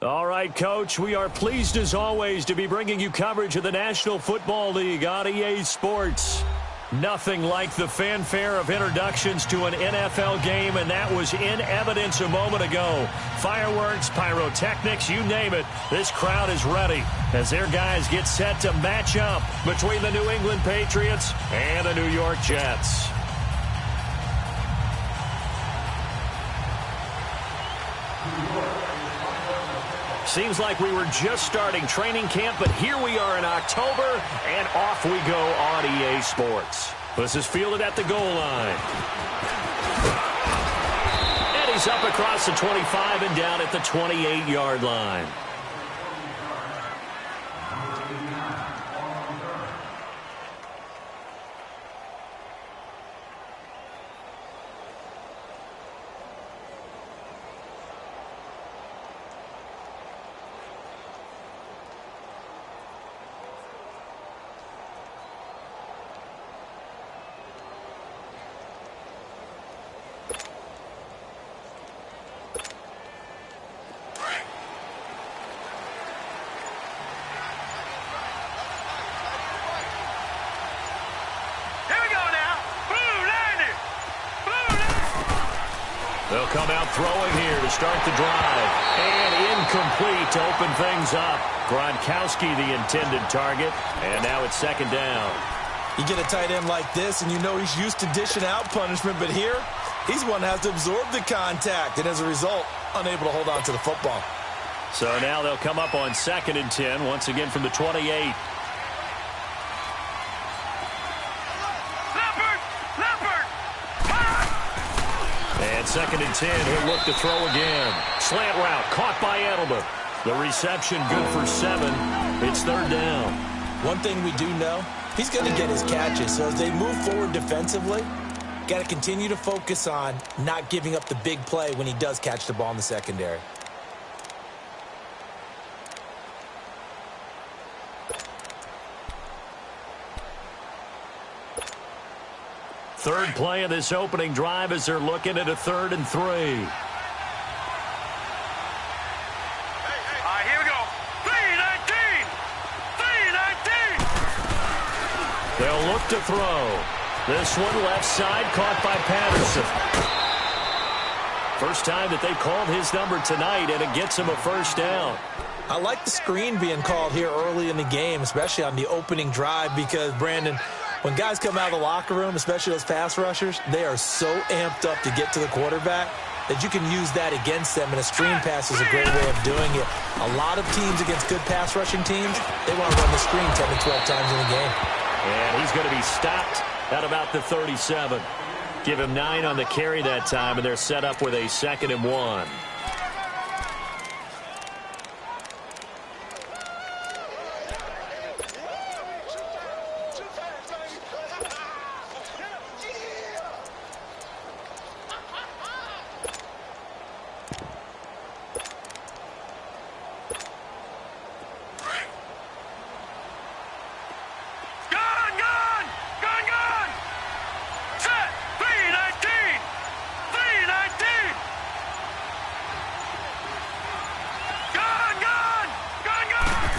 All right, Coach, we are pleased as always to be bringing you coverage of the National Football League on EA Sports. Nothing like the fanfare of introductions to an NFL game, and that was in evidence a moment ago. Fireworks, pyrotechnics, you name it. This crowd is ready as their guys get set to match up between the New England Patriots and the New York Jets. Seems like we were just starting training camp, but here we are in October, and off we go on EA Sports. This is fielded at the goal line. And he's up across the 25 and down at the 28-yard line. They'll come out throwing here to start the drive. And incomplete to open things up. Gronkowski the intended target. And now it's second down. You get a tight end like this, and you know he's used to dishing out punishment. But here, he's one that has to absorb the contact. And as a result, unable to hold on to the football. So now they'll come up on 2nd and 10, once again from the 28. And 2nd and 10, he'll look to throw again. Slant route, caught by Edelman. The reception good for 7. It's 3rd down. One thing we do know, he's going to get his catches. So as they move forward defensively, got to continue to focus on not giving up the big play when he does catch the ball in the secondary. Third play of this opening drive as they're looking at a 3rd and 3. Here we go. 3-19. They'll look to throw. This one left side caught by Patterson. First time that they've called his number tonight, and it gets him a first down. I like the screen being called here early in the game, especially on the opening drive, because, Brandon, when guys come out of the locker room, especially those pass rushers, they are so amped up to get to the quarterback that you can use that against them, and a screen pass is a great way of doing it. A lot of teams against good pass rushing teams, they want to run the screen 10 to 12 times in the game. And he's going to be stopped at about the 37. Give him 9 on the carry that time, and they're set up with a 2nd and 1.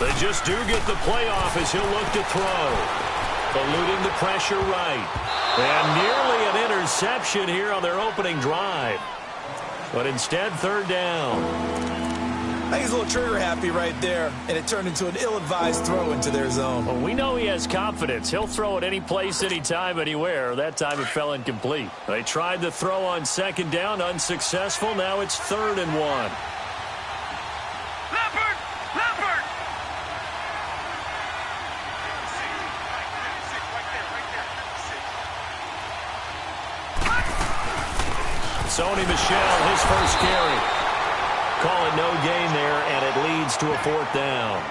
They just do get the playoff as he'll look to throw. Eluding the pressure right. And nearly an interception here on their opening drive. But instead, 3rd down. I think he's a little trigger happy right there, and it turned into an ill-advised throw into their zone. Well, we know he has confidence. He'll throw it any place, anytime, anywhere. That time it fell incomplete. They tried the throw on 2nd down, unsuccessful. Now it's 3rd and 1. Sony Michel, his first carry. Call it no gain there, and it leads to a 4th down.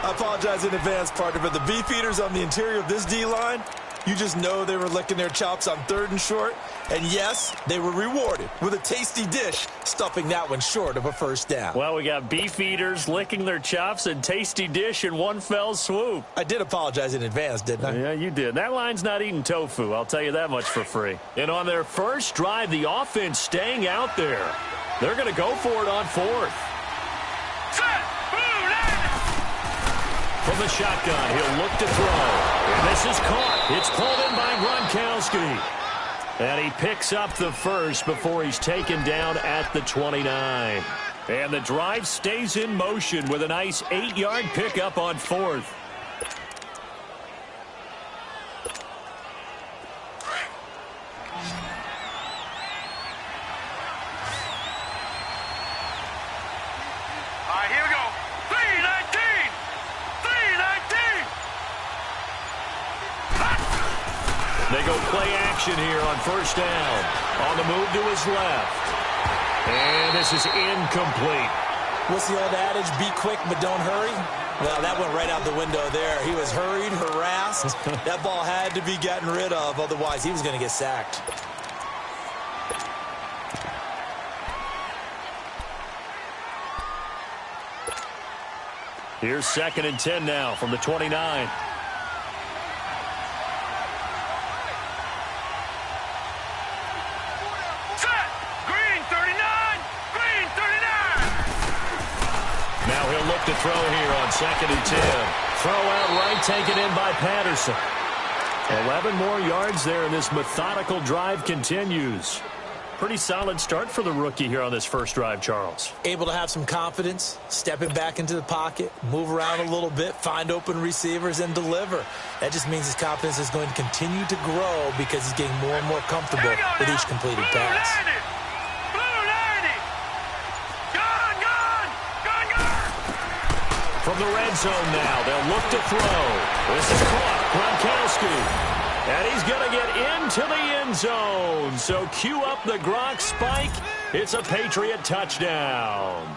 I apologize in advance, partner, but the beef eaters on the interior of this D-line, You just know they were licking their chops on 3rd and short. And yes, they were rewarded with a tasty dish, stuffing that one short of a first down. Well, we got beef eaters licking their chops and tasty dish in one fell swoop. I did apologize in advance, didn't I? Yeah, you did. That line's not eating tofu, I'll tell you that much for free. And on their first drive, the offense staying out there. They're going to go for it on 4th. From the shotgun, he'll look to throw. And this is caught. It's pulled in by Gronkowski. And he picks up the first before he's taken down at the 29. And the drive stays in motion with a nice 8-yard pickup on 4th. All right, here we go. 319! 319! They go play action here on first down. On the move to his left. And this is incomplete. What's the old adage? Be quick, but don't hurry? Well, that went right out the window there. He was hurried, harassed. That ball had to be gotten rid of. Otherwise, he was going to get sacked. Here's 2nd and 10 now from the 29. To throw here on 2nd and 10. Throw out right, taken in by Patterson. 11 more yards there, and this methodical drive continues. Pretty solid start for the rookie here on this first drive, Charles. Able to have some confidence, stepping back into the pocket, move around a little bit, find open receivers, and deliver. That just means his confidence is going to continue to grow because he's getting more and more comfortable with each completed pass. From the red zone now, they'll look to throw. This is caught. Gronkowski. And he's going to get into the end zone. So cue up the Gronk spike. It's a Patriot touchdown.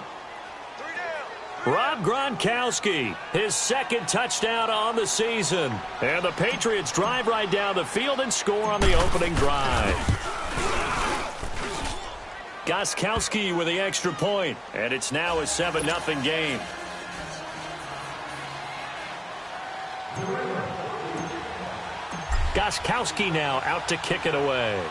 Rob Gronkowski, his 2nd touchdown on the season. And the Patriots drive right down the field and score on the opening drive. Gostkowski with the extra point. And it's now a 7-0 game. Gostkowski now out to kick it away.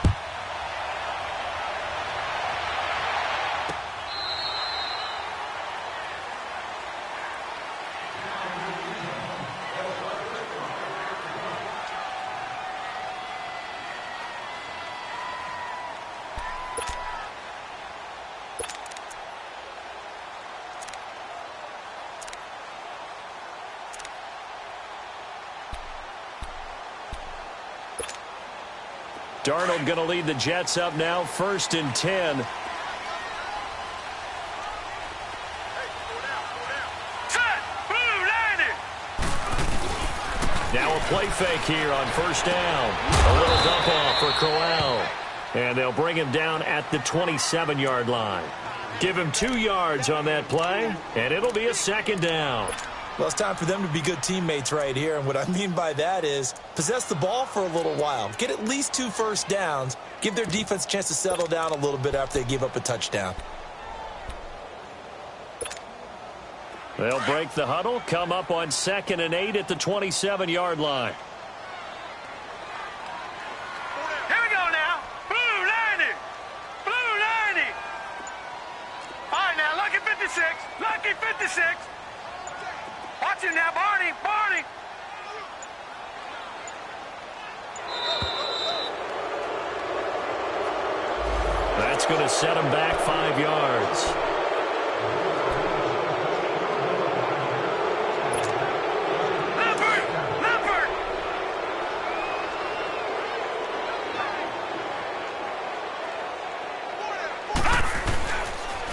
Darnold going to lead the Jets up now, 1st and 10. Now a play fake here on first down. A little dump off for Crowell. And they'll bring him down at the 27-yard line. Give him 2 yards on that play, and it'll be a 2nd down. Well, it's time for them to be good teammates right here. And what I mean by that is possess the ball for a little while. Get at least 2 first downs. Give their defense a chance to settle down a little bit after they give up a touchdown. They'll break the huddle, come up on 2nd and 8 at the 27-yard line. Here we go now. Blue 90. Blue 90. All right, now, lucky 56. Lucky 56. Watch him now, Barney. Barney. That's going to set him back 5 yards. Leopard.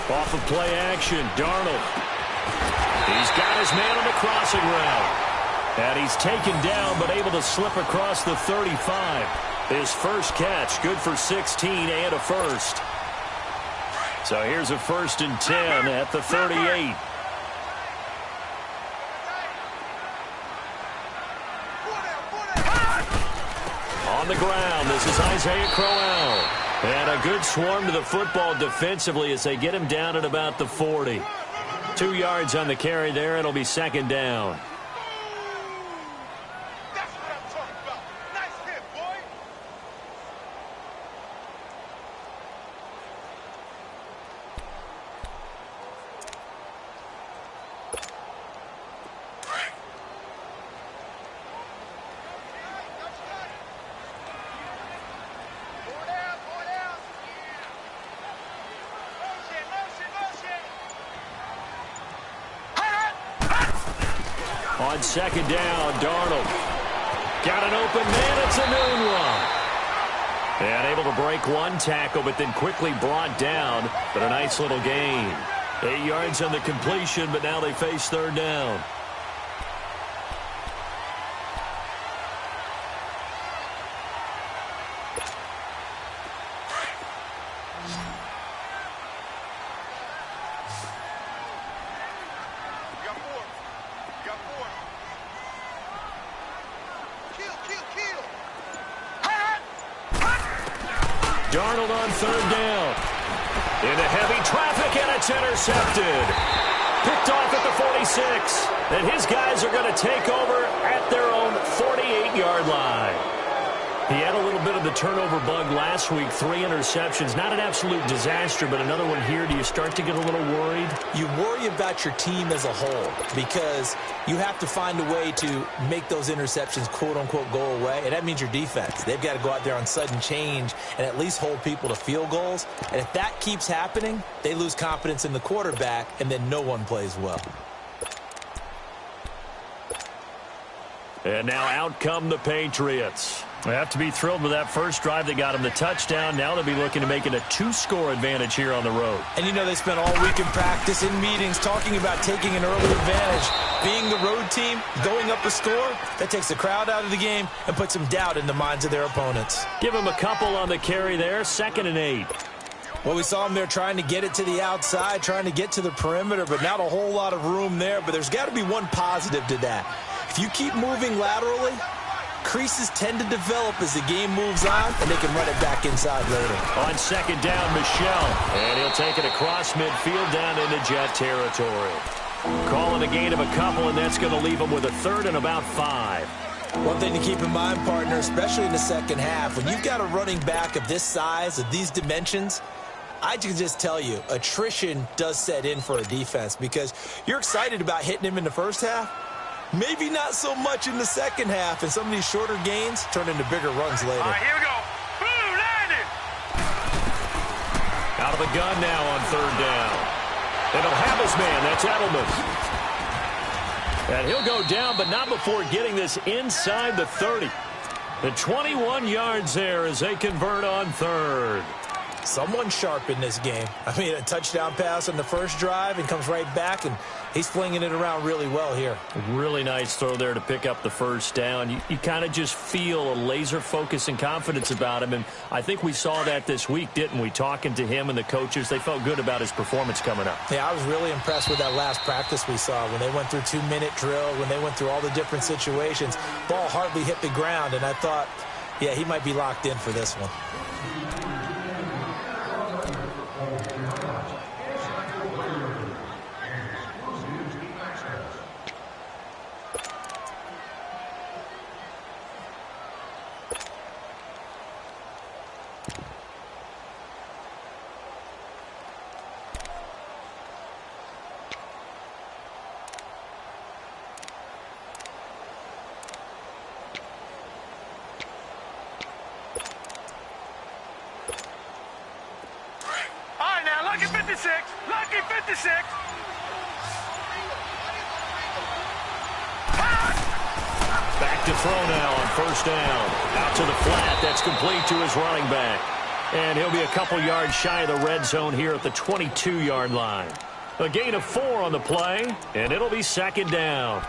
Off of play action, Darnold. He's got his man on the crossing route. And he's taken down, but able to slip across the 35. His first catch, good for 16 and a first. So here's a 1st and 10 at the 38. the ground. This is Isaiah Crowell. And a good swarm to the football defensively as they get him down at about the 40. 2 yards on the carry there. It'll be second down. That's what I'm talking about. Nice hit, boy. On second down, Darnold. Got an open man. It's a noon one. And able to break one tackle, but then quickly brought down. But a nice little gain. 8 yards on the completion, but now they face third down. Darnold on third down. Into heavy traffic, and it's intercepted. Picked off at the 46. And his guys are going to take over at their own 48-yard line. He had a little bit of the turnover bug last week. 3 interceptions. Not an absolute disaster, but another one here. Do you start to get a little worried? You worry about your team as a whole because you have to find a way to make those interceptions, quote-unquote, go away. And that means your defense. They've got to go out there on sudden change and at least hold people to field goals. And if that keeps happening, they lose confidence in the quarterback, and then no one plays well. And now out come the Patriots. They have to be thrilled with that first drive that got them the touchdown. Now they'll be looking to make it a 2-score advantage here on the road. And you know they spent all week in practice, in meetings, talking about taking an early advantage. Being the road team, going up a score, that takes the crowd out of the game and puts some doubt in the minds of their opponents. Give them a couple on the carry there, 2nd and 8. Well, we saw them there trying to get it to the outside, trying to get to the perimeter, but not a whole lot of room there. But there's got to be one positive to that. If you keep moving laterally, creases tend to develop as the game moves on, and they can run it back inside later. On second down, Michel. And he'll take it across midfield down into Jet territory. Calling a gain of a couple, and that's going to leave him with a 3rd and about 5. One thing to keep in mind, partner, especially in the second half, when you've got a running back of this size, of these dimensions, I can just tell you, attrition does set in for a defense because you're excited about hitting him in the first half. Maybe not so much in the second half, and some of these shorter gains turn into bigger runs later. All right, here we go. Boom, landed. Out of the gun now on third down. And he'll have his man. That's Edelman. And he'll go down, but not before getting this inside the 30. The 21 yards there as they convert on third. Someone sharp in this game. I mean, a touchdown pass on the first drive and comes right back, and he's flinging it around really well here. Really nice throw there to pick up the first down. You kind of just feel a laser focus and confidence about him, and I think we saw that this week, didn't we? Talking to him and the coaches, they felt good about his performance coming up. Yeah, I was really impressed with that last practice we saw when they went through 2-minute drill, when they went through all the different situations. Ball hardly hit the ground, and I thought, yeah, he might be locked in for this one. Lucky 56. Lucky 56. Back to throw now on first down. Out to the flat. That's complete to his running back. And he'll be a couple yards shy of the red zone here at the 22-yard line. A gain of 4 on the play, and it'll be second down.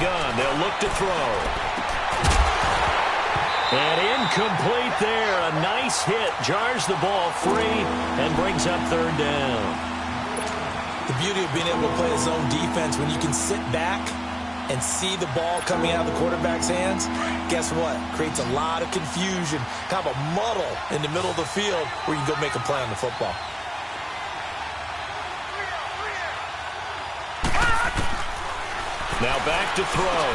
gun. They'll look to throw. And incomplete there. A nice hit. Jars the ball free and brings up third down. The beauty of being able to play a zone defense when you can sit back and see the ball coming out of the quarterback's hands, guess what? Creates a lot of confusion, kind of a muddle in the middle of the field where you can go make a play on the football. Now back to throw.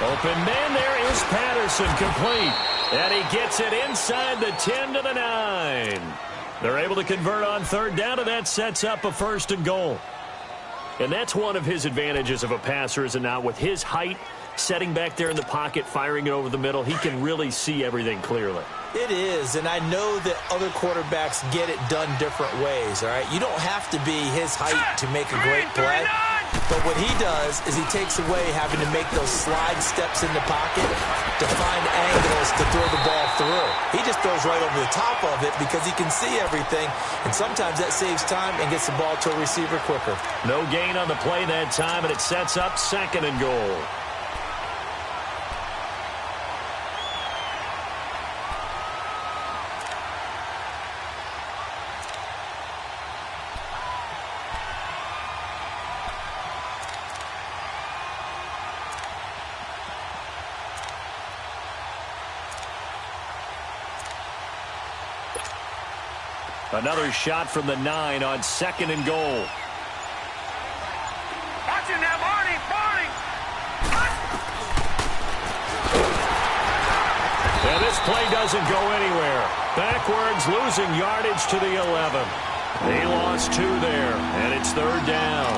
Open man, there is Patterson, complete. And he gets it inside the 10 to the 9. They're able to convert on third down, and that sets up a 1st and goal. And that's one of his advantages of a passer, is it not? With his height, setting back there in the pocket, firing it over the middle, he can really see everything clearly. It is, and I know that other quarterbacks get it done different ways, all right? You don't have to be his height to make a great play. But what he does is he takes away having to make those slide steps in the pocket to find angles to throw the ball through. He just throws right over the top of it because he can see everything, and sometimes that saves time and gets the ball to a receiver quicker. No gain on the play that time, and it sets up 2nd and goal. Another shot from the 9 on 2nd and goal. Watch him now, Barney. And this play doesn't go anywhere. Backwards, losing yardage to the 11. They lost 2 there, and it's third down.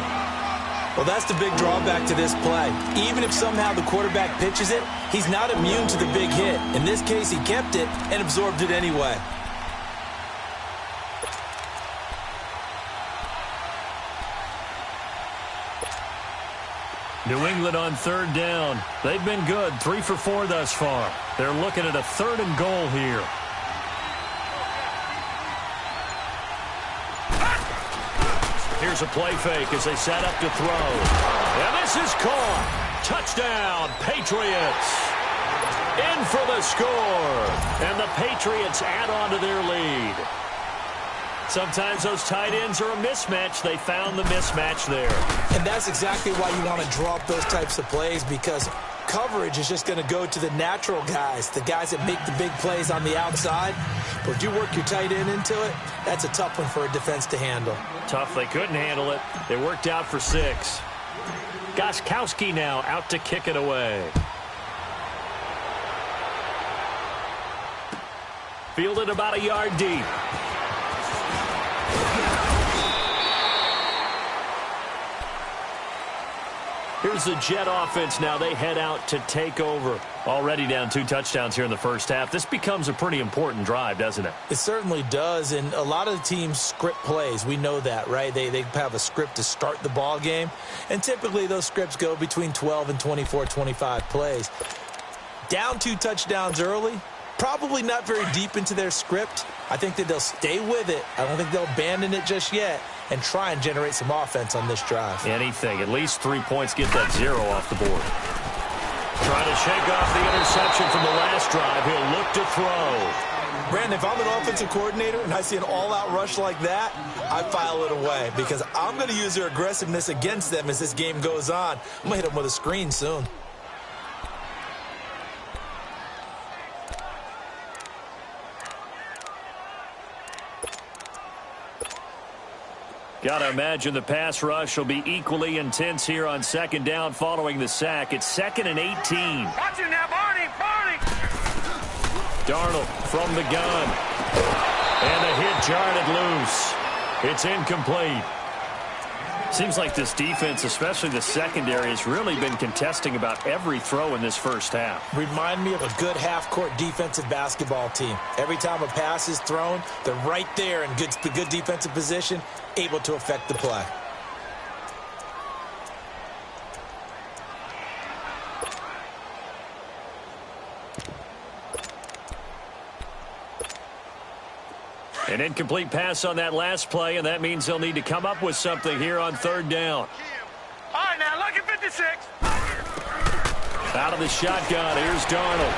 Well, that's the big drawback to this play. Even if somehow the quarterback pitches it, he's not immune to the big hit. In this case, he kept it and absorbed it anyway. New England on third down. They've been good, 3 for 4 thus far. They're looking at a 3rd and goal here. Here's a play fake as they set up to throw. And this is caught. Touchdown, Patriots. In for the score. And the Patriots add on to their lead. Sometimes those tight ends are a mismatch. They found the mismatch there. And that's exactly why you want to draw up those types of plays, because coverage is just going to go to the natural guys, the guys that make the big plays on the outside. But if you work your tight end into it, that's a tough one for a defense to handle. Tough. They couldn't handle it. They worked out for 6. Gostkowski now out to kick it away. Fielded about a yard deep. Here's the Jet offense now. They head out to take over. Already down 2 touchdowns here in the first half. This becomes a pretty important drive, doesn't it? It certainly does, and a lot of the teams script plays. We know that, right? They have a script to start the ball game, and typically those scripts go between 12 and 24, 25 plays. Down 2 touchdowns early, probably not very deep into their script. I think that they'll stay with it. I don't think they'll abandon it just yet and try and generate some offense on this drive. Anything. At least 3 points, get that 0 off the board. Trying to shake off the interception from the last drive. He'll look to throw. Brandon, if I'm an offensive coordinator and I see an all-out rush like that, I file it away because I'm going to use their aggressiveness against them as this game goes on. I'm going to hit them with a screen soon. Got to imagine the pass rush will be equally intense here on 2nd down following the sack. It's 2nd and 18. Watch him now, Barney. Darnold from the gun. And a hit jarred it loose. It's incomplete. Seems like this defense, especially the secondary, has really been contesting about every throw in this first half. Remind me of a good half-court defensive basketball team. Every time a pass is thrown, they're right there in good defensive position, able to affect the play. An incomplete pass on that last play, and that means they'll need to come up with something here on 3rd down. All right, now, look at 56. Out of the shotgun, here's Darnold.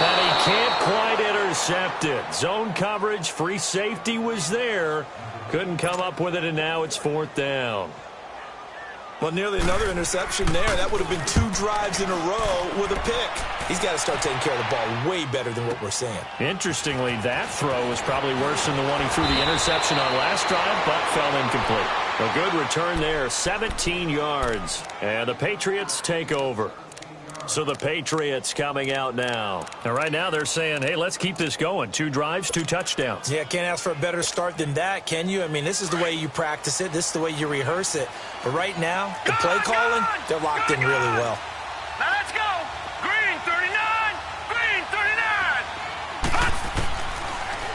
And he can't quite intercept it. Zone coverage, free safety was there. Couldn't come up with it, and now it's 4th down. Well, nearly another interception there. That would have been 2 drives in a row with a pick. He's got to start taking care of the ball way better than what we're seeing. Interestingly, that throw was probably worse than the one he threw the interception on last drive, but fell incomplete. A good return there, 17 yards. And the Patriots take over. So the Patriots coming out now. And right now they're saying, hey, let's keep this going. 2 drives, 2 touchdowns. Yeah, can't ask for a better start than that, can you? I mean, this is the way you practice it. This is the way you rehearse it. But right now, the play calling, they're locked in really well. Now let's go. Green 39. Green 39.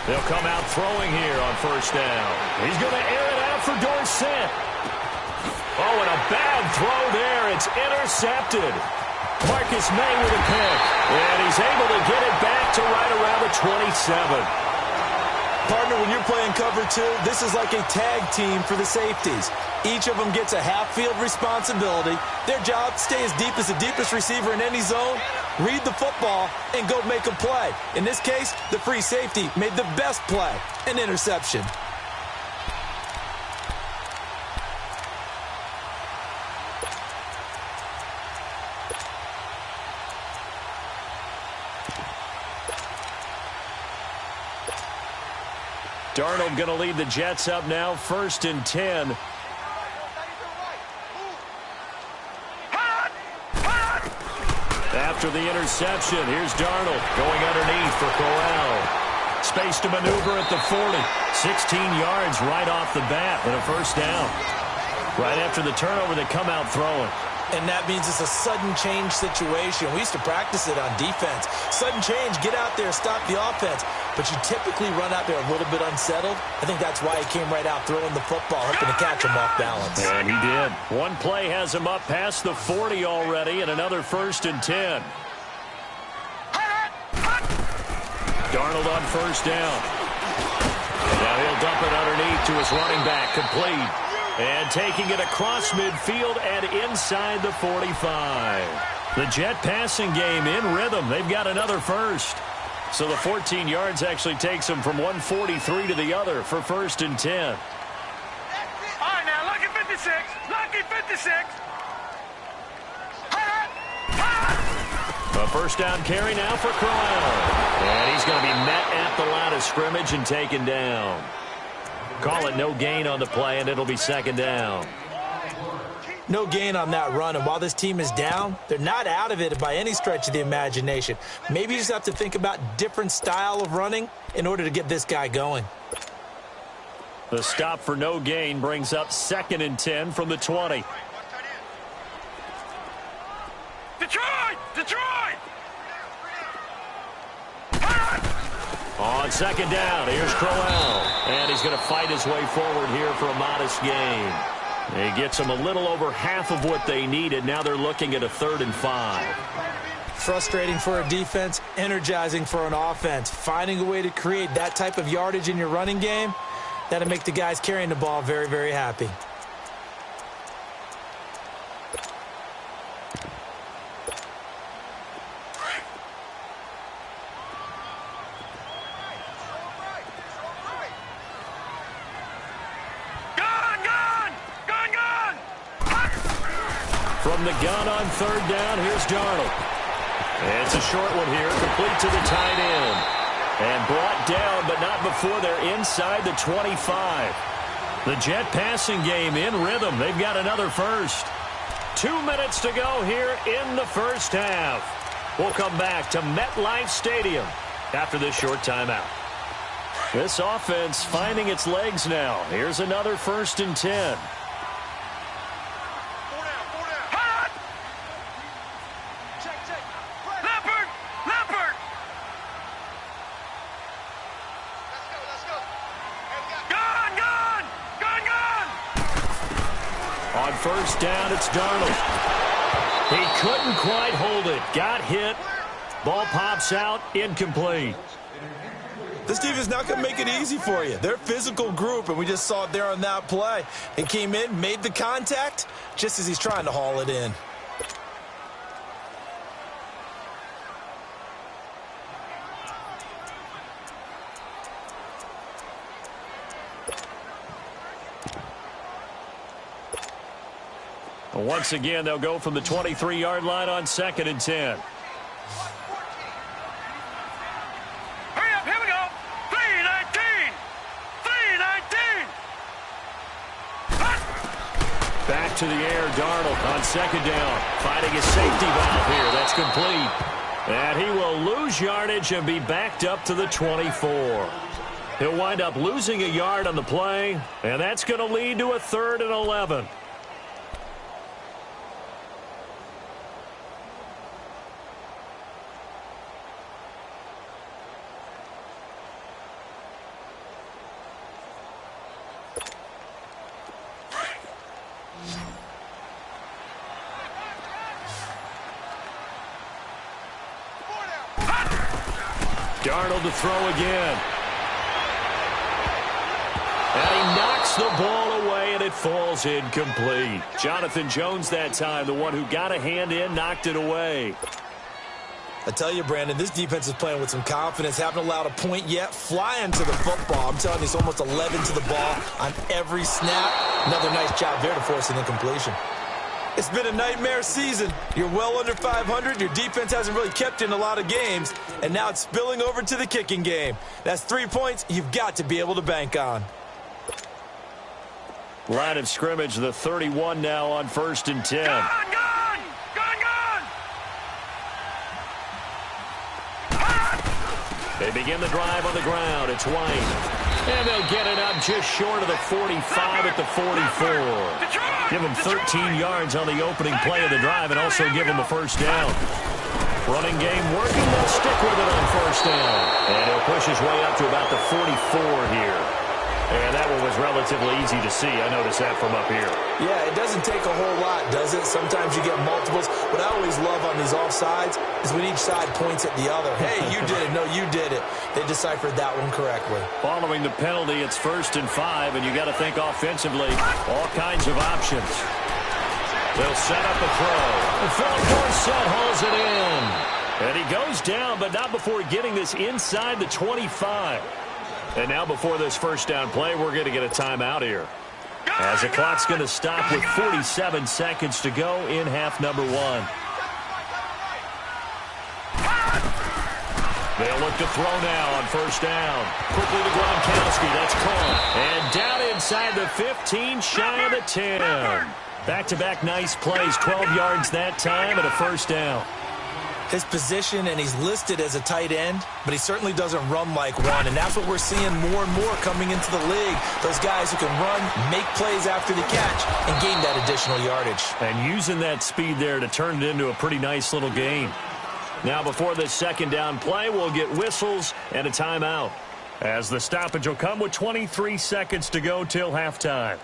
They'll come out throwing here on 1st down. He's going to air it out for Dorsett. Oh, and a bad throw there. It's intercepted. Marcus May with a pick. And he's able to get it back to right around the 27. Partner, when you're playing cover 2, this is like a tag team for the safeties. Each of them gets a half-field responsibility. Their job, stay as deep as the deepest receiver in any zone, read the football, and go make a play. In this case, the free safety made the best play, an interception. Darnold going to lead the Jets up now, 1st and 10. After the interception, here's Darnold going underneath for Corral. Space to maneuver at the 40. 16 yards right off the bat and a 1st down. Right after the turnover, they come out throwing. And that means it's a sudden change situation. We used to practice it on defense. Sudden change, get out there, stop the offense. But you typically run out there a little bit unsettled. I think that's why he came right out throwing the football, hoping to catch him off balance. And he did. One play has him up past the 40 already, and another 1st and 10. Darnold on 1st down. Now he'll dump it underneath to his running back, complete. And taking it across midfield and inside the 45. The Jet passing game in rhythm. They've got another 1st. So the 14 yards actually takes them from 143 to the other for 1st and 10. All right, now, lucky 56. Lucky 56. A 1st down carry now for Corral. And he's going to be met at the line of scrimmage and taken down. Call it no gain on the play, and it'll be 2nd down. No gain on that run, and while this team is down, they're not out of it by any stretch of the imagination. Maybe you just have to think about different style of running in order to get this guy going. The stop for no gain brings up 2nd and 10 from the 20. Detroit! Detroit! On 2nd down, here's Crowell. And he's going to fight his way forward here for a modest gain. He gets them a little over half of what they needed. Now they're looking at a 3rd and 5. Frustrating for a defense, energizing for an offense. Finding a way to create that type of yardage in your running game, that'll make the guys carrying the ball very, very happy. From the gun on 3rd down, here's Darnold. It's a short one here, complete to the tight end. And brought down, but not before they're inside the 25. The Jet passing game in rhythm. They've got another 1st. 2 minutes to go here in the 1st half. We'll come back to MetLife Stadium after this short timeout. This offense finding its legs now. Here's another 1st and 10. On 1st down, it's Darnold. He couldn't quite hold it. Got hit. Ball pops out. Incomplete. This defense is not going to make it easy for you. They're a physical group, and we just saw it there on that play. He came in, made the contact, just as he's trying to haul it in. Once again, they'll go from the 23-yard line on 2nd and 10. Hurry up, here we go. 3:19. 3:19. Back to the air, Darnold on 2nd down. Finding his safety valve here. That's complete. And he will lose yardage and be backed up to the 24. He'll wind up losing a yard on the play, and that's going to lead to a 3rd and 11. Darnold to throw again. And he knocks the ball away, and it falls incomplete. Jonathan Jones that time, the one who got a hand in, knocked it away. I tell you, Brandon, this defense is playing with some confidence. Haven't allowed a point yet. Flying to the football. I'm telling you, it's almost 11 to the ball on every snap. Another nice job there to force an incompletion. It's been a nightmare season. You're well under 500. Your defense hasn't really kept in a lot of games. And now it's spilling over to the kicking game. That's 3 points you've got to be able to bank on. Line of scrimmage, the 31 now on 1st and 10. Gone! They begin the drive on the ground. It's White. And they'll get it up just short of the 45 at the 44. Give them 13 yards on the opening play of the drive and also give them a 1st down. Running game working. They'll stick with it on 1st down. And he'll push his way up to about the 44 here. And that one was relatively easy to see. I noticed that from up here. Yeah, it doesn't take a whole lot, does it? Sometimes you get multiples. What I always love on these offsides is when each side points at the other. Hey, you did it. No, you did it. They deciphered that one correctly. Following the penalty, it's 1st and 5, and you got to think offensively. All kinds of options. They'll set up a throw. And Phil Dorsett hauls it in. And he goes down, but not before getting this inside the 25. And now before this 1st down play, we're going to get a timeout here. As the clock's going to stop with 47 seconds to go in half number 1. They'll look to throw now on 1st down. Quickly to Gronkowski. That's caught. And down inside the 15, shy of the 10. Back-to-back nice plays. 12 yards that time and a 1st down. His position, and he's listed as a tight end, but he certainly doesn't run like one, and that's what we're seeing more and more coming into the league. Those guys who can run, make plays after the catch, and gain that additional yardage. And using that speed there to turn it into a pretty nice little gain. Now before this 2nd down play, we'll get whistles and a timeout, as the stoppage will come with 23 seconds to go till halftime.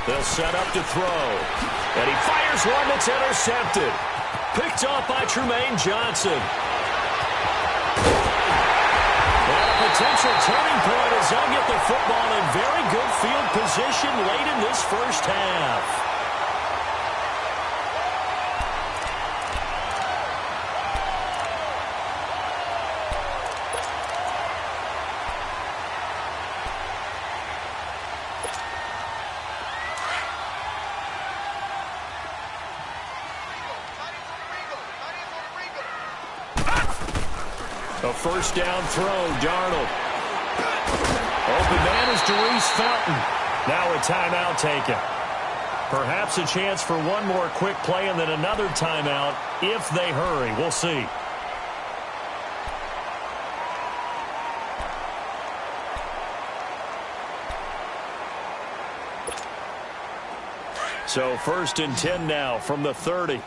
They'll set up to throw. And he fires one that's intercepted. Picked off by Trumaine Johnson. And a potential turning point as they'll get the football in very good field position late in this 1st half. A 1st down throw, Darnold. Open man is Darius Fountain. Now a timeout taken. Perhaps a chance for one more quick play and then another timeout if they hurry. We'll see. So 1st and 10 now from the 30.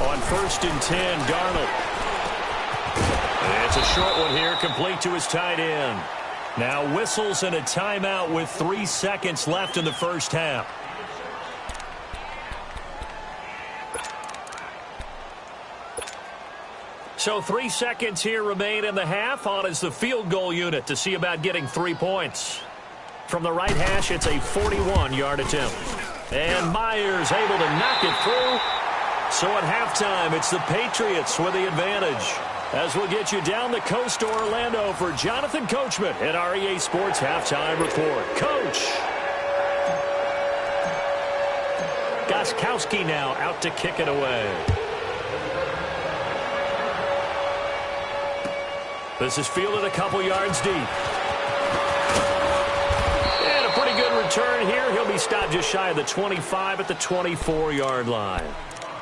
On 1st and 10, Darnold. It's a short one here, complete to his tight end. Now whistles and a timeout with 3 seconds left in the 1st half. So 3 seconds here remain in the half. On is the field goal unit to see about getting 3 points. From the right hash, it's a 41-yard attempt. And Myers able to knock it through. So at halftime, it's the Patriots with the advantage. As we'll get you down the coast to Orlando for Jonathan Coachman at our EA Sports Halftime Report. Coach! Gostkowski now out to kick it away. This is fielded a couple yards deep. And a pretty good return here. He'll be stopped just shy of the 25 at the 24-yard line.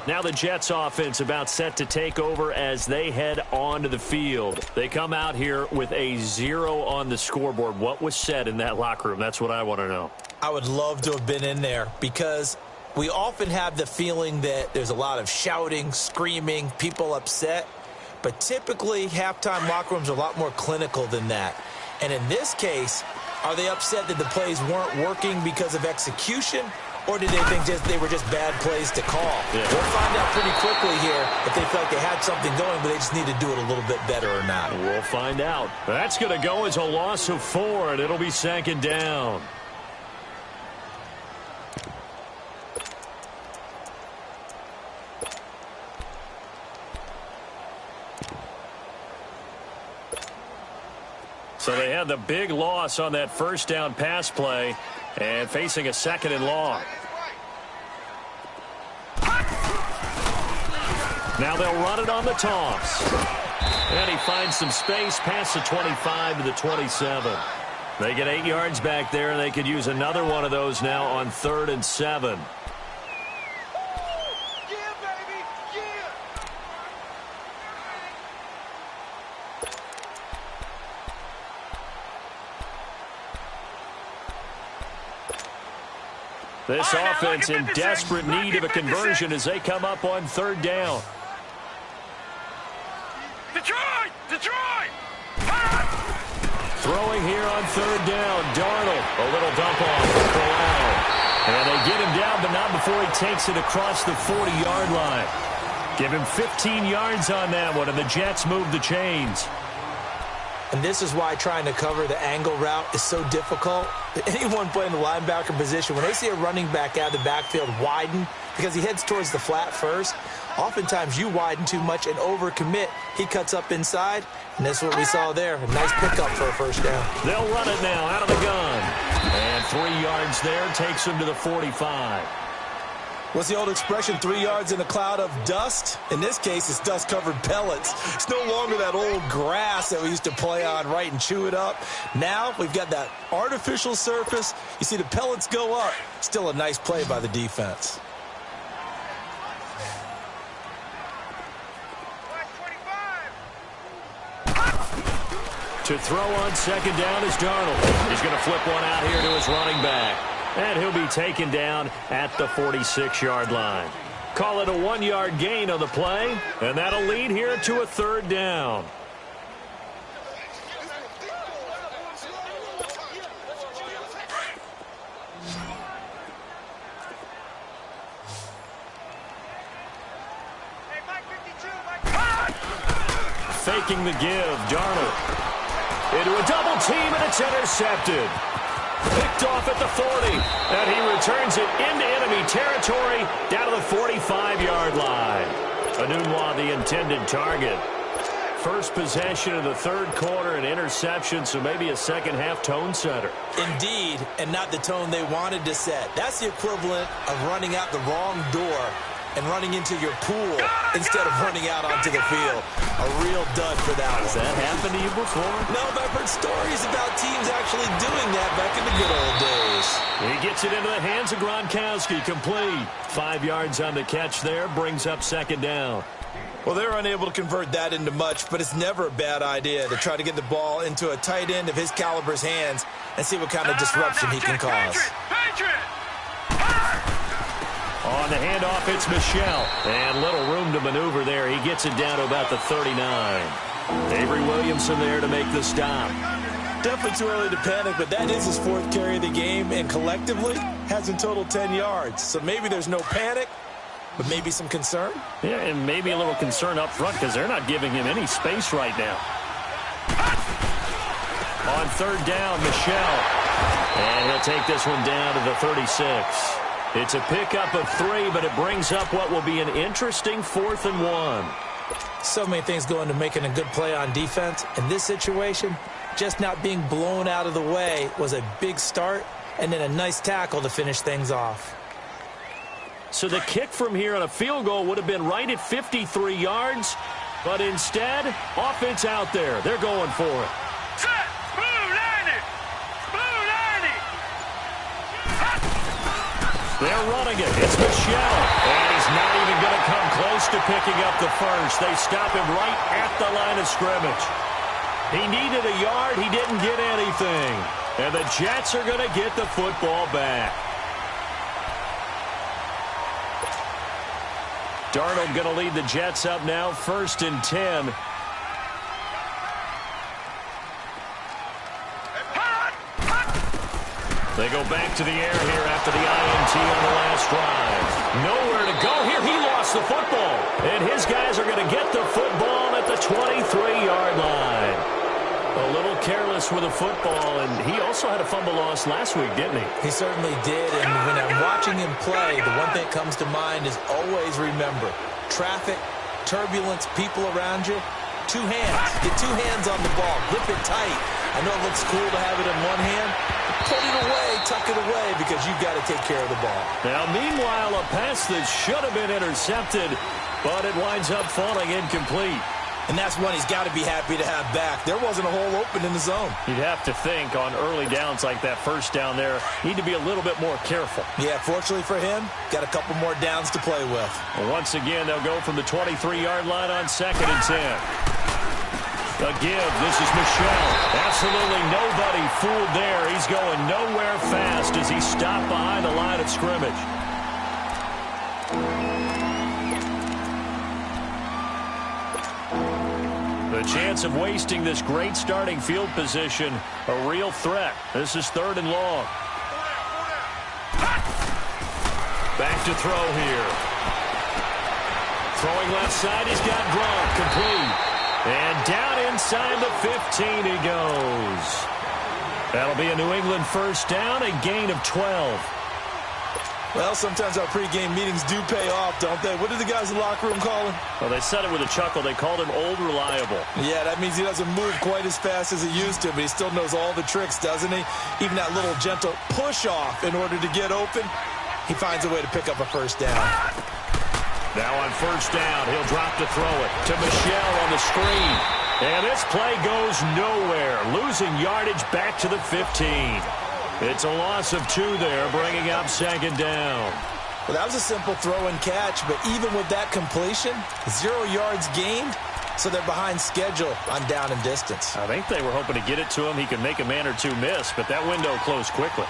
Now the Jets offense about set to take over as they head onto the field. They come out here with a 0 on the scoreboard. What was said in that locker room? That's what I want to know. I would love to have been in there because we often have the feeling that there's a lot of shouting, screaming, people upset. But typically, halftime locker rooms are a lot more clinical than that. And in this case, are they upset that the plays weren't working because of execution? Or did they think they were just bad plays to call? Yeah. We'll find out pretty quickly here if they feel like they had something going, but they just need to do it a little bit better or not. We'll find out. That's going to go as a loss of 4, and it'll be 2nd down. So they had the big loss on that first down pass play and facing a 2nd and long. Now they'll run it on the toss. And he finds some space past the 25 to the 27. They get 8 yards back there, and they could use another one of those now on 3rd and 7. This offense in desperate need of a conversion as they come up on 3rd down. Detroit! Detroit! Throwing here on 3rd down. Darnold, a little dump off for Corral. And they get him down, but not before he takes it across the 40-yard line. Give him 15 yards on that one, and the Jets move the chains. And this is why trying to cover the angle route is so difficult. Anyone playing the linebacker position, when they see a running back out of the backfield widen, because he heads towards the flat first, oftentimes you widen too much and overcommit. He cuts up inside, and that's what we saw there. A nice pickup for a first down. They'll run it now out of the gun. And 3 yards there takes him to the 45. What's the old expression, 3 yards in a cloud of dust? In this case, it's dust-covered pellets. It's no longer that old grass that we used to play on, right, and chew it up. Now we've got that artificial surface. You see the pellets go up. Still a nice play by the defense. To throw on 2nd down is Darnold. He's going to flip one out here to his running back. And he'll be taken down at the 46-yard line. Call it a 1-yard gain on the play, and that'll lead here to a 3rd down. Faking the give, Darnold. Into a double team, and it's intercepted. Picked off at the 40, and he returns it into enemy territory down to the 45-yard line. Anunwa, the intended target. First possession of the 3rd quarter, an interception, so maybe a second-half tone setter. Indeed, and not the tone they wanted to set. That's the equivalent of running out the wrong door and running into your pool instead of running out onto the field. A real dud for that one. Has that happened to you before? No, but I've heard stories about teams actually doing that back in the good old days. He gets it into the hands of Gronkowski, complete. 5 yards on the catch there, brings up 2nd down. Well, they're unable to convert that into much, but it's never a bad idea to try to get the ball into a tight end of his caliber's hands and see what kind of disruption he can cause. On the handoff, it's Michel. And little room to maneuver there. He gets it down to about the 39. Avery Williamson there to make the stop. Definitely too early to panic, but that is his 4th carry of the game, and collectively has in total 10 yards. So maybe there's no panic, but maybe some concern. Yeah, and maybe a little concern up front because they're not giving him any space right now. On third down, Michel. And he'll take this one down to the 36. It's a pickup of 3, but it brings up what will be an interesting 4th and 1. So many things go into making a good play on defense. In this situation, just not being blown out of the way was a big start, and then a nice tackle to finish things off. So the kick from here on a field goal would have been right at 53 yards, but instead, offense out there. They're going for it. Set! Blue 90! Blue 90! They're running it. It's Michel. And he's not even going to come close to picking up the first. They stop him right at the line of scrimmage. He needed a yard. He didn't get anything. And the Jets are going to get the football back. Darnold going to lead the Jets up now, 1st and 10. They go back to the air here after the INT on the last drive. Nowhere to go here. He lost the football. And his guys are going to get the football at the 23-yard line. A little careless with the football, and he also had a fumble loss last week, didn't he? He certainly did, and when I'm watching him play, the one thing that comes to mind is always remember, traffic, turbulence, people around you, 2 hands. Get 2 hands on the ball. Grip it tight. I know it looks cool to have it in one hand. Put it away, tuck it away, because you've got to take care of the ball. Now, meanwhile, a pass that should have been intercepted, but it winds up falling incomplete. And that's one he's got to be happy to have back. There wasn't a hole open in the zone. You'd have to think on early downs like that first down there, need to be a little bit more careful. Yeah, fortunately for him, got a couple more downs to play with. Well, once again, they'll go from the 23-yard line on 2nd and 10. A give. This is Michel. Absolutely nobody fooled there. He's going nowhere fast as he stopped behind the line of scrimmage. The chance of wasting this great starting field position, a real threat. This is 3rd and long. Back to throw here. Throwing left side, he's got Gronk, complete. And down inside the 15 he goes. That'll be a New England 1st down, a gain of 12. Well, sometimes our pregame meetings do pay off, don't they? What did the guys in the locker room call him? Well, they said it with a chuckle. They called him Old Reliable. Yeah, that means he doesn't move quite as fast as he used to, but he still knows all the tricks, doesn't he? Even that little gentle push-off in order to get open, he finds a way to pick up a 1st down. Now on 1st down, he'll drop to throw it to Michel on the screen. And this play goes nowhere, losing yardage back to the 15. It's a loss of 2 there, bringing up 2nd down. Well, that was a simple throw and catch, but even with that completion, 0 yards gained, so they're behind schedule on down and distance. I think they were hoping to get it to him. He could make a man or 2 miss, but that window closed quickly.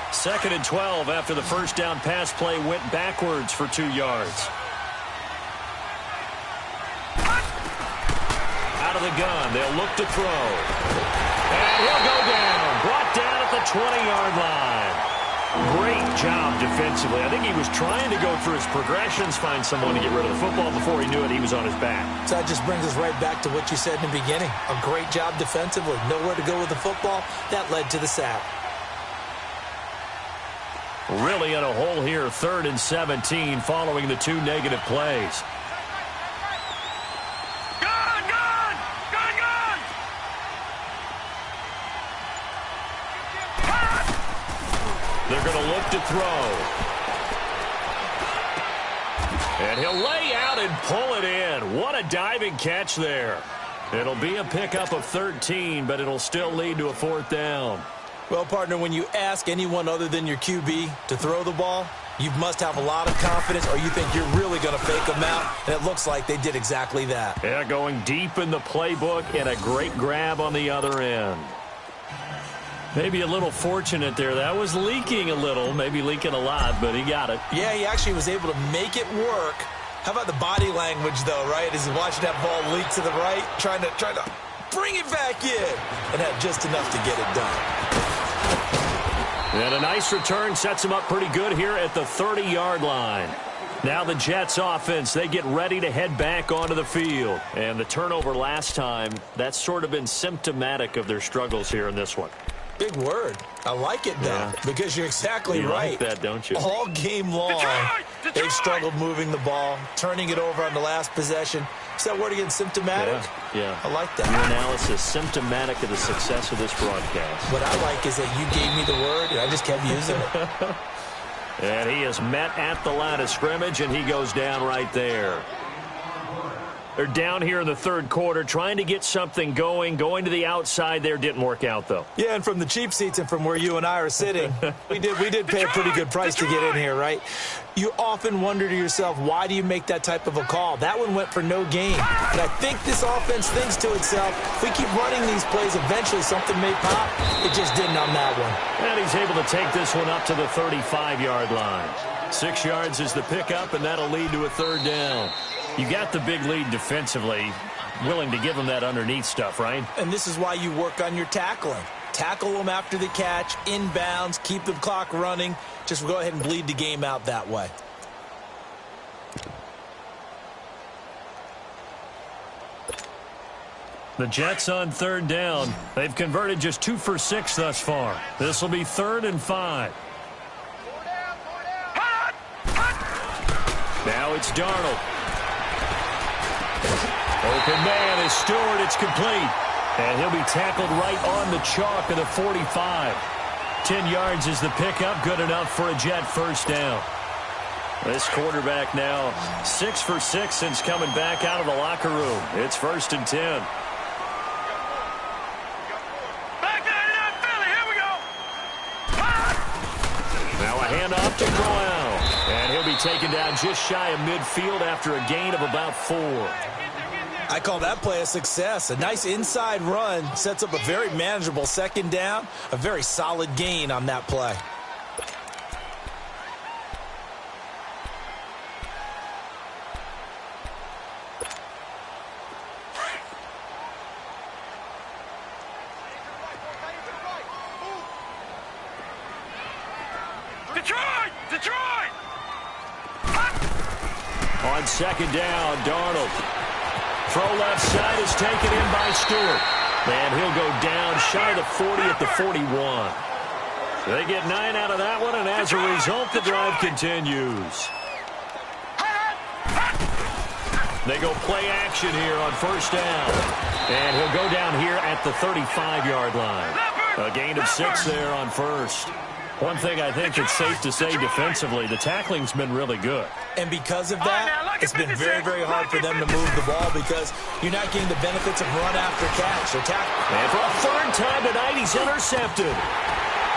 Second and 12 after the 1st down pass play went backwards for 2 yards. Out of the gun, they'll look to throw. And he'll go down, brought down at the 20-yard line. Great job defensively. I think he was trying to go through his progressions, find someone to get rid of the football. Before he knew it, he was on his back. So that just brings us right back to what you said in the beginning. A great job defensively. Nowhere to go with the football. That led to the sack. Really in a hole here, 3rd and 17 following the 2 negative plays. They're going to look to throw. And he'll lay out and pull it in. What a diving catch there. It'll be a pickup of 13, but it'll still lead to a 4th down. Well, partner, when you ask anyone other than your QB to throw the ball, you must have a lot of confidence, or you think you're really going to fake them out, and it looks like they did exactly that. Yeah, going deep in the playbook and a great grab on the other end. Maybe a little fortunate there. That was leaking a little, maybe leaking a lot, but he got it. Yeah, he actually was able to make it work. How about the body language, though, right? As he's watching that ball leak to the right, trying to bring it back in, and had just enough to get it done. And a nice return sets him up pretty good here at the 30-yard line. Now the Jets offense, they get ready to head back onto the field. And the turnover last time, that's sort of been symptomatic of their struggles here in this one. Big word. I like it, though, because you're exactly right. You like that, don't you? All game long, they've struggled moving the ball, turning it over on the last possession. Is that word again, symptomatic? Yeah. I like that. Your analysis, symptomatic of the success of this broadcast. What I like is that you gave me the word, and I just kept using it. And he is met at the line of scrimmage, and he goes down right there. They're down here in the third quarter, trying to get something going. Going to the outside there didn't work out, though. Yeah, and from the cheap seats and from where you and I are sitting, we did pay a pretty good price to get in here, right? You often wonder to yourself, why do you make that type of a call? That one went for no gain. And I think this offense thinks to itself, if we keep running these plays, eventually something may pop. It just didn't on that one. And he's able to take this one up to the 35-yard line. 6 yards is the pickup, and that'll lead to a third down. You got the big lead defensively, willing to give them that underneath stuff, right? And this is why you work on your tackling. Tackle them after the catch, inbounds, keep the clock running. Just go ahead and bleed the game out that way. The Jets on third down. They've converted just 2 for 6 thus far. This will be 3rd and 5. Now it's Darnold. Open man is Stewart. It's complete. And he'll be tackled right on the chalk of the 45. 10 yards is the pickup. Good enough for a Jet first down. This quarterback now 6 for 6 since coming back out of the locker room. It's 1st and 10. Now a handoff to Brown. And he'll be taken down just shy of midfield after a gain of about 4. I call that play a success. A nice inside run sets up a very manageable second down. A very solid gain on that play. Detroit! On second down, Darnold. Throw left side is taken in by Stewart. And he'll go down shy of the 40 at the 41. They get 9 out of that one, and as a result, the drive continues. They go play action here on first down. And he'll go down here at the 35-yard line. A gain of 6 there on first. One thing I think it's safe to say defensively, the tackling's been really good. And because of that, it's been very, very hard for them to move the ball because you're not getting the benefits of run after catch. And for a third time tonight, he's intercepted.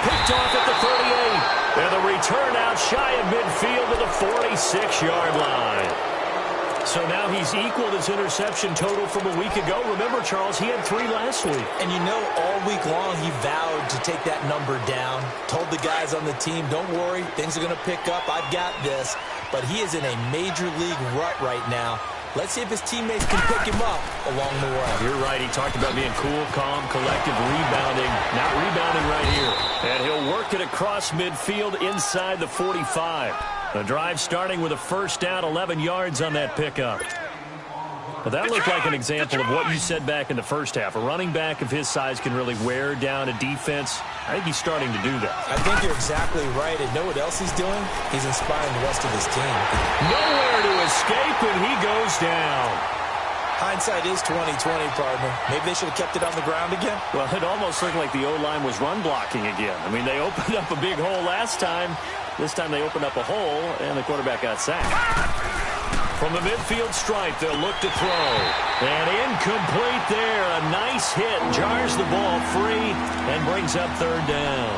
Picked off at the 38. And the return out shy of midfield to the 46-yard line. So now he's equaled his interception total from a week ago. Remember, Charles, he had 3 last week. And you know, all week long he vowed to take that number down. Told the guys on the team, don't worry, things are going to pick up. I've got this. But he is in a major league rut right now. Let's see if his teammates can pick him up along the way. You're right. He talked about being cool, calm, collective, rebounding. Not rebounding right here. And he'll work it across midfield inside the 45. The drive starting with a first down, 11 yards on that pickup. Well, that looked like an example of what you said back in the first half. A running back of his size can really wear down a defense. I think he's starting to do that. I think you're exactly right. And know what else he's doing? He's inspiring the rest of his team. Nowhere to escape, and he goes down. Hindsight is 20/20, partner. Maybe they should have kept it on the ground again. Well, it almost looked like the O-line was run blocking again. I mean, they opened up a big hole last time. This time they opened up a hole, and the quarterback got sacked. From the midfield stripe, they'll look to throw. And incomplete there. A nice hit. Jars the ball free and brings up third down.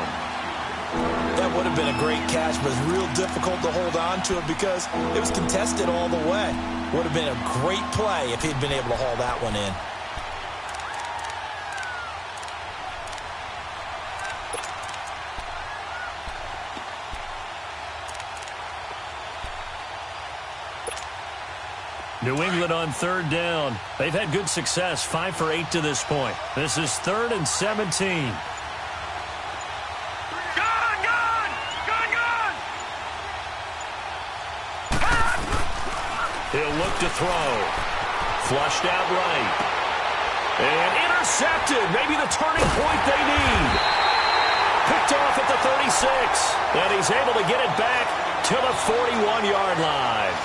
That would have been a great catch, but it's real difficult to hold on to it because it was contested all the way. Would have been a great play if he'd been able to haul that one in. New England on third down. They've had good success, 5 for 8 to this point. This is 3rd and 17. Go! He'll look to throw. Flushed out right. And intercepted. Maybe the turning point they need. Picked off at the 36. And he's able to get it back to the 41-yard line.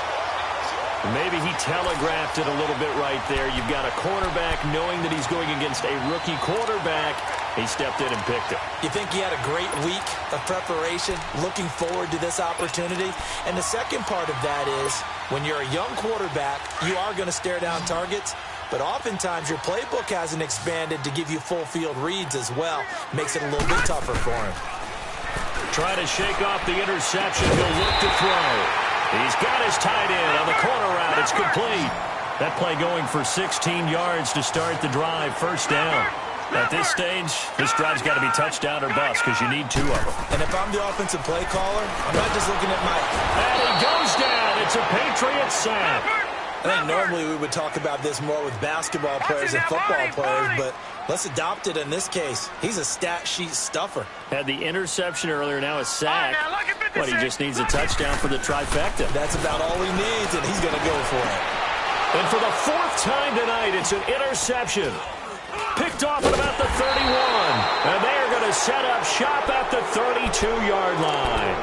Maybe he telegraphed it a little bit right there. You've got a quarterback knowing that he's going against a rookie quarterback. He stepped in and picked it. You think he had a great week of preparation, looking forward to this opportunity? And the second part of that is, when you're a young quarterback, you are going to stare down targets, but oftentimes your playbook hasn't expanded to give you full field reads as well. Makes it a little bit tougher for him. Try to shake off the interception. He'll look to throw. He's got his tight end on the corner route. It's complete. That play going for 16 yards to start the drive. First down. At this stage, this drive's got to be touchdown or bust because you need 2 of them. And if I'm the offensive play caller, I'm not just looking at Mike. And he goes down. It's a Patriot sack. I think normally we would talk about this more with basketball players and football players, but let's adopt it in this case. He's a stat sheet stuffer. Had the interception earlier, now a sack. But he just needs a touchdown for the trifecta. That's about all he needs, and he's going to go for it. And for the 4th time tonight, it's an interception. Picked off at about the 31. And they are going to set up shop at the 32-yard line.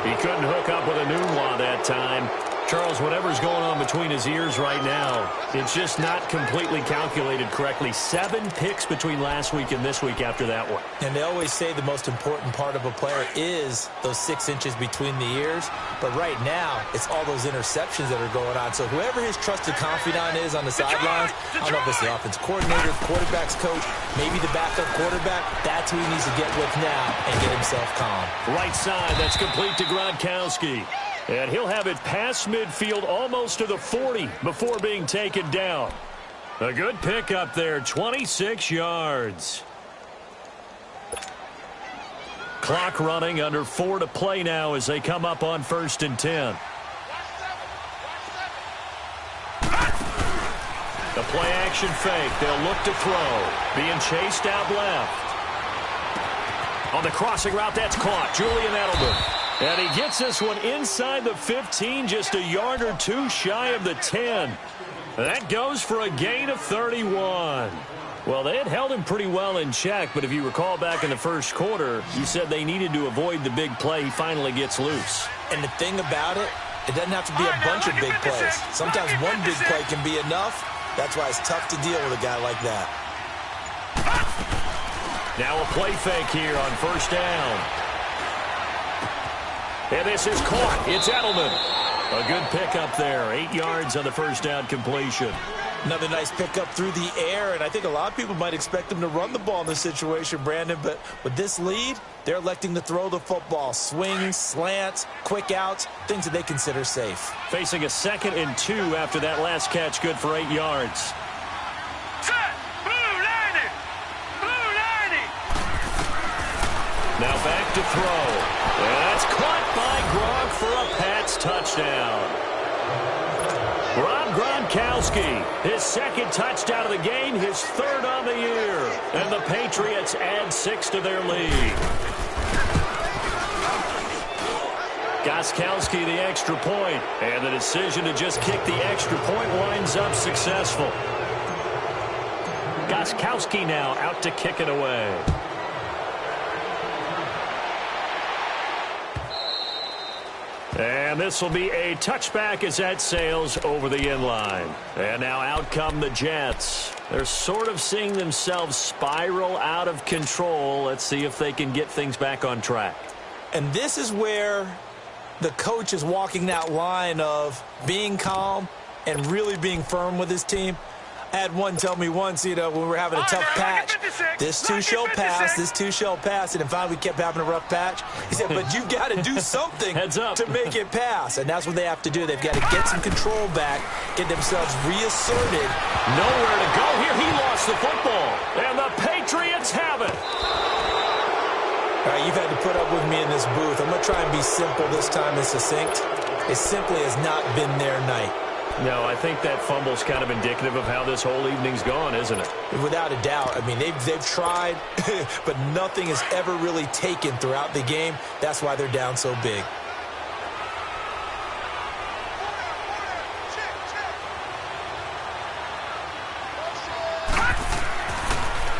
He couldn't hook up with a new one that time. Charles, whatever's going on between his ears right now, it's just not completely calculated correctly. 7 picks between last week and this week after that one. And they always say the most important part of a player is those 6 inches between the ears. But right now, it's all those interceptions that are going on. So whoever his trusted confidant is on the sidelines, I don't know if it's the offense coordinator, quarterback's coach, maybe the backup quarterback, that's who he needs to get with now and get himself calm. Right side, that's complete to Gronkowski. And he'll have it past midfield almost to the 40 before being taken down. A good pick up there, 26 yards. Clock running, under 4 to play now as they come up on 1st and 10. The play action fake. They'll look to throw. Being chased out left. On the crossing route, that's caught. Julian Edelman. And he gets this one inside the 15, just a yard or 2 shy of the 10. That goes for a gain of 31. Well, they had held him pretty well in check, but if you recall back in the first quarter, you said they needed to avoid the big play. He finally gets loose. And the thing about it, it doesn't have to be a bunch of big plays. Sometimes one big play can be enough. That's why it's tough to deal with a guy like that. Now a play fake here on 1st down. And this is caught. It's Edelman. A good pickup there. 8 yards on the 1st down completion. Another nice pickup through the air, and I think a lot of people might expect them to run the ball in this situation, Brandon, but with this lead, they're electing to throw the football. Swings, slants, quick outs, things that they consider safe. Facing a 2nd and 2 after that last catch, good for 8 yards. Set! Blue 90! Blue 90! Now back to throw. And that's caught by Gronk for a Pats touchdown. Rob Gronkowski, his 2nd touchdown of the game, his 3rd on the year. And the Patriots add 6 to their lead. Gronkowski the extra point, and the decision to just kick the extra point winds up successful. Gronkowski now out to kick it away. And this will be a touchback as that sails over the end line. And now out come the Jets. They're sort of seeing themselves spiral out of control. Let's see if they can get things back on track. And this is where the coach is walking that line of being calm and really being firm with his team. I had one tell me once, when we were having a tough patch, this too shall pass, this too shall pass. And finally we kept having a rough patch. He said, but you've got to do something to make it pass. And that's what they have to do. They've got to get some control back, get themselves reasserted. Nowhere to go here. He lost the football. And the Patriots have it. All right, you've had to put up with me in this booth. I'm going to try and be simple this time and succinct. It simply has not been their night. No, I think that fumble's kind of indicative of how this whole evening's gone, isn't it? Without a doubt. I mean, they've tried, but nothing has ever really taken throughout the game. That's why they're down so big.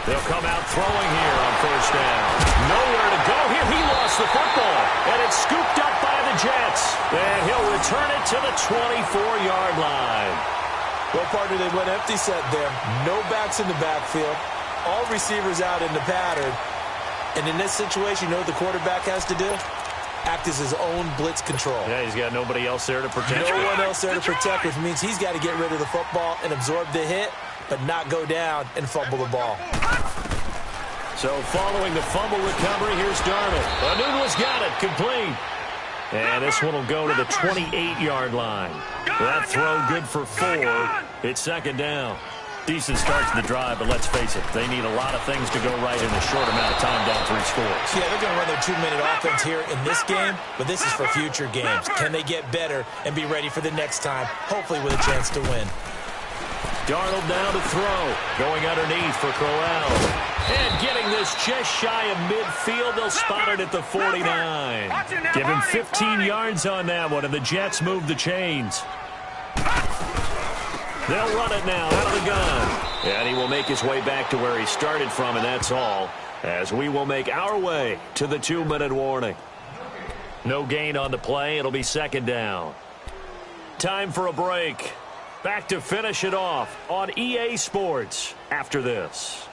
They'll come out throwing here on first down. Nowhere to go here. He lost the football, and it's scooped up by the Jets. And he'll return it to the 24-yard line. Well, partner, they went empty set there. No backs in the backfield. All receivers out in the pattern. And in this situation, you know what the quarterback has to do? Act as his own blitz control. Yeah, he's got nobody else there to protect. No one else there to protect, which means he's got to get rid of the football and absorb the hit, but not go down and fumble the ball. So following the fumble recovery, here's Darnold. Anunwa's got it, complete. And this one will go to the 28-yard line. That throw good for 4. It's second down. Decent start to the drive, but let's face it, they need a lot of things to go right in a short amount of time down 3 scores. Yeah, they're going to run their 2-minute offense here in this game, but this is for future games. Can they get better and be ready for the next time, hopefully with a chance to win? Darnold down to throw. Going underneath for Crowell. And getting this just shy of midfield. They'll spot it at the 49. Give him 15 yards on that one, and the Jets move the chains. They'll run it now out of the gun. And he will make his way back to where he started from, and that's all, as we will make our way to the 2-minute warning. No gain on the play. It'll be second down. Time for a break. Back to finish it off on EA Sports after this.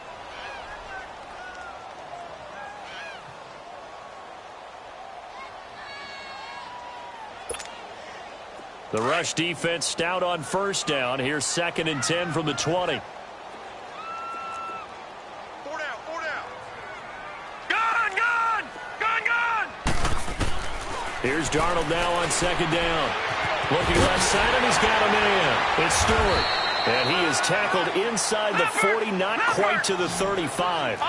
The rush defense stout on first down. Here's 2nd and 10 from the 20. 4 down, 4 down. Gun! Here's Darnold now on 2nd down. Looking left side, and he's got a man. It's Stewart. And he is tackled inside the 40, not quite to the 35.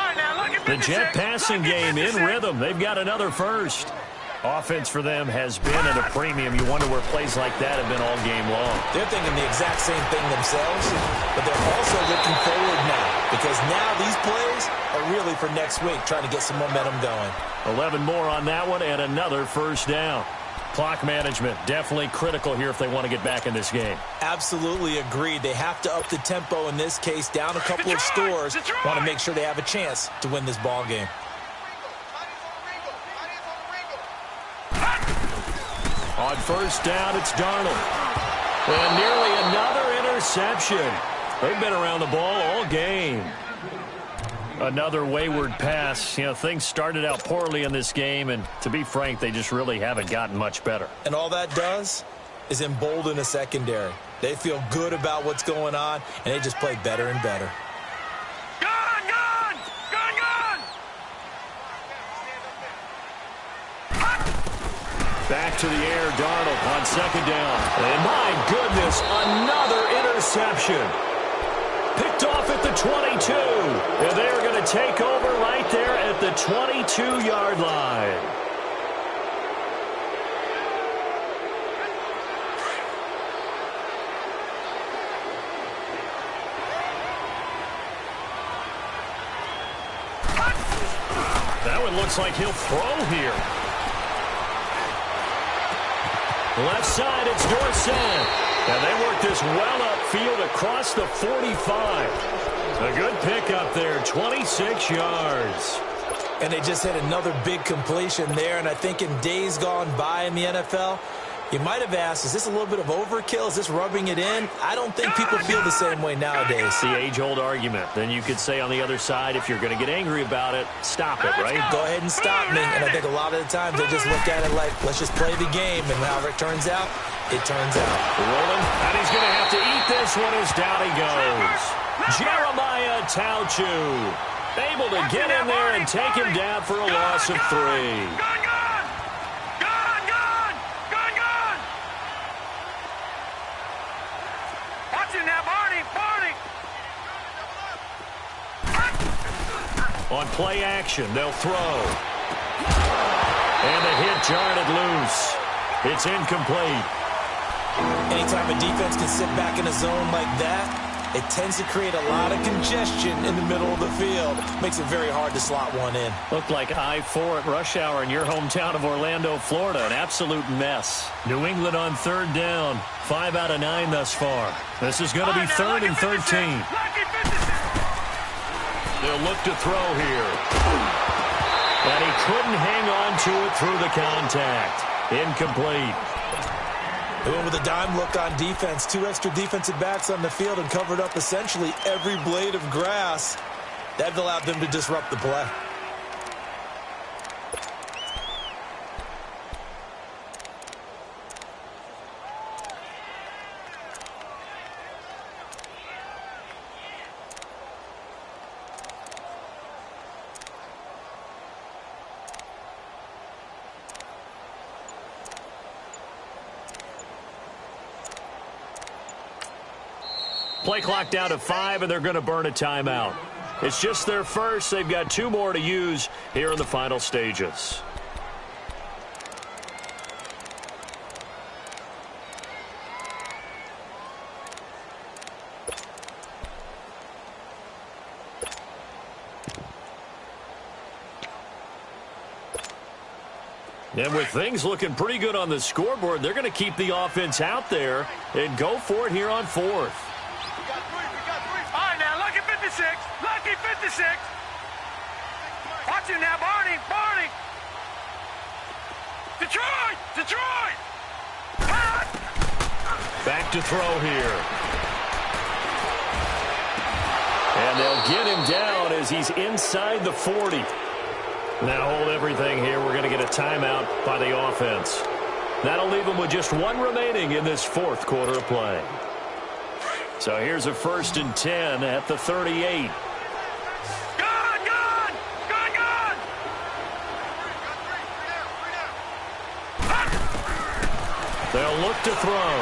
The Jet passing game in rhythm. They've got another first. Offense for them has been at a premium. You wonder where plays like that have been all game long. They're thinking the exact same thing themselves, but they're also looking forward now, because now these plays are really for next week, trying to get some momentum going. 11 more on that one, and another first down. Clock management definitely critical here if they want to get back in this game. Absolutely agreed. They have to up the tempo in this case, down a couple of scores. Want to make sure they have a chance to win this ball game. On first down, it's Darnold. And nearly another interception. They've been around the ball all game. Another wayward pass. You know, things started out poorly in this game, and to be frank, they just really haven't gotten much better. And all that does is embolden a secondary. They feel good about what's going on, and they just play better and better. Back to the air, Darnold on 2nd down. And my goodness, another interception. Picked off at the 22. And they're going to take over right there at the 22-yard line. That one looks like he'll throw here. Left side, it's Dorsett. And they work this well upfield across the 45. A good pickup there, 26 yards. And they just had another big completion there. And I think in days gone by in the NFL, you might have asked, is this a little bit of overkill? Is this rubbing it in? I don't think people feel the same way nowadays. The age-old argument. Then you could say on the other side, if you're going to get angry about it, stop it, right? Go ahead and stop me. And I think a lot of the times they just look at it like, let's just play the game. And however it turns out, it turns out. Rolling, and he's going to have to eat this one as down he goes. Jeremiah Tauchu able to get in there and take him down for a loss of 3. On play action, they'll throw. And the hit jarred it loose. It's incomplete. Anytime a defense can sit back in a zone like that, it tends to create a lot of congestion in the middle of the field. Makes it very hard to slot one in. Looked like I-4 at rush hour in your hometown of Orlando, Florida. An absolute mess. New England on 3rd down. 5 out of 9 thus far. This is going to be 3rd and 13. They'll look to throw here. And he couldn't hang on to it through the contact. Incomplete. They went with a dime look on defense. 2 extra defensive backs on the field and covered up essentially every blade of grass. That allowed them to disrupt the play. Play clock down to 5, and they're going to burn a timeout. It's just their first. They've got 2 more to use here in the final stages. And with things looking pretty good on the scoreboard, they're going to keep the offense out there and go for it here on 4th. Lucky 56. Watch him now, Barney. Detroit. Back to throw here. And they'll get him down as he's inside the 40. Now hold everything here. We're going to get a timeout by the offense. That'll leave them with just 1 remaining in this 4th quarter of play. So here's a 1st and 10 at the 38. They'll look to throw.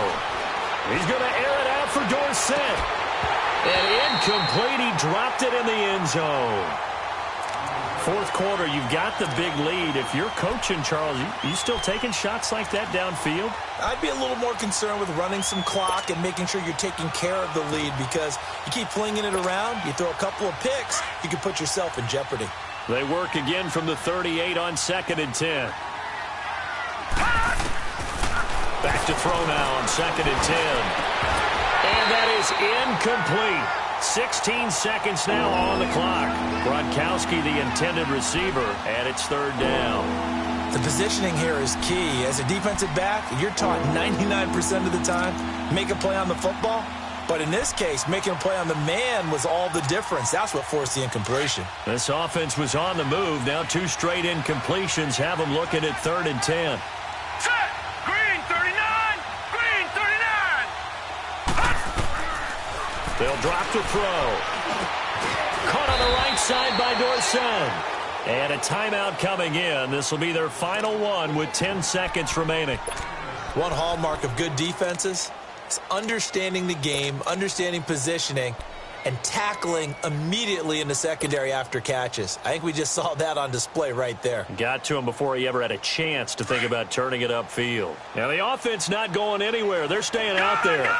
He's going to air it out for Dorsett. And incomplete. He dropped it in the end zone. 4th quarter, you've got the big lead. If you're coaching, Charles, you still taking shots like that downfield? I'd be a little more concerned with running some clock and making sure you're taking care of the lead, because you keep flinging it around, you throw a couple of picks, you can put yourself in jeopardy. They work again from the 38 on 2nd and 10. Back to throw now on 2nd and 10. And that is incomplete. 16 seconds now on the clock. Gronkowski, the intended receiver, and it's 3rd down. The positioning here is key. As a defensive back, you're taught 99% of the time, make a play on the football. But in this case, making a play on the man was all the difference. That's what forced the incompletion. This offense was on the move. Now 2 straight incompletions have them looking at 3rd and 10. Set! Green 39! Green 39! They'll drop to throw. Caught on the right side by Dorsett. And a timeout coming in. This will be their final one with 10 seconds remaining. One hallmark of good defenses is understanding the game, understanding positioning, and tackling immediately in the secondary after catches. I think we just saw that on display right there. Got to him before he ever had a chance to think about turning it upfield. Now the offense not going anywhere. They're staying out there.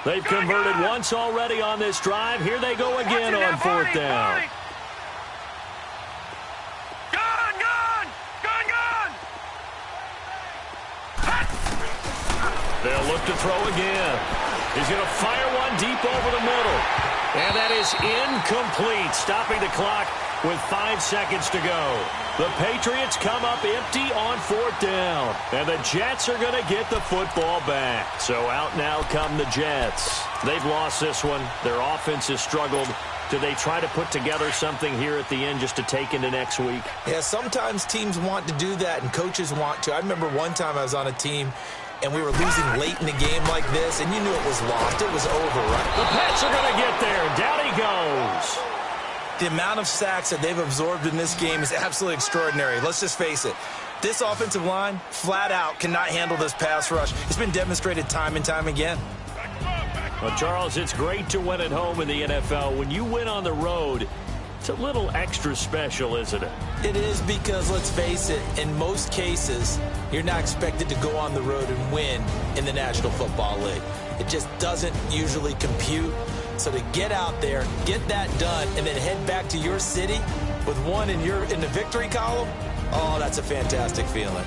They've converted once already on this drive. Here they go again on 4th down. They'll look to throw again. He's going to fire one deep over the middle. And that is incomplete, stopping the clock with 5 seconds to go. The Patriots come up empty on 4th down. And the Jets are going to get the football back. So out now come the Jets. They've lost this one. Their offense has struggled. Do they try to put together something here at the end just to take into next week? Yeah, sometimes teams want to do that and coaches want to. I remember one time I was on a team and we were losing late in the game like this, and you knew it was lost. It was over, right? The Pats are going to get there. Down he goes. The amount of sacks that they've absorbed in this game is absolutely extraordinary. Let's just face it. This offensive line, flat out, cannot handle this pass rush. It's been demonstrated time and time again. Well, Charles, it's great to win at home in the NFL. When you win on the road, it's a little extra special, isn't it? It is, because, let's face it, in most cases, you're not expected to go on the road and win in the National Football League. It just doesn't usually compute. So to get out there, get that done, and then head back to your city with one in the victory column, oh, that's a fantastic feeling.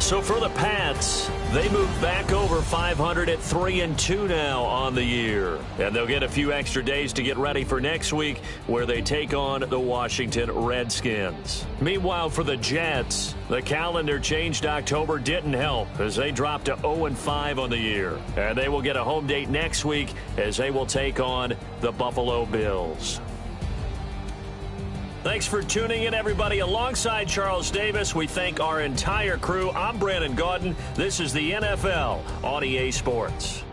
So for the Pats, they move back over 500 at 3-2 now on the year. And they'll get a few extra days to get ready for next week where they take on the Washington Redskins. Meanwhile, for the Jets, the calendar changed October didn't help as they dropped to 0-5 on the year. And they will get a home date next week as they will take on the Buffalo Bills. Thanks for tuning in, everybody. Alongside Charles Davis, we thank our entire crew. I'm Brandon Gaudin. This is the NFL on EA Sports.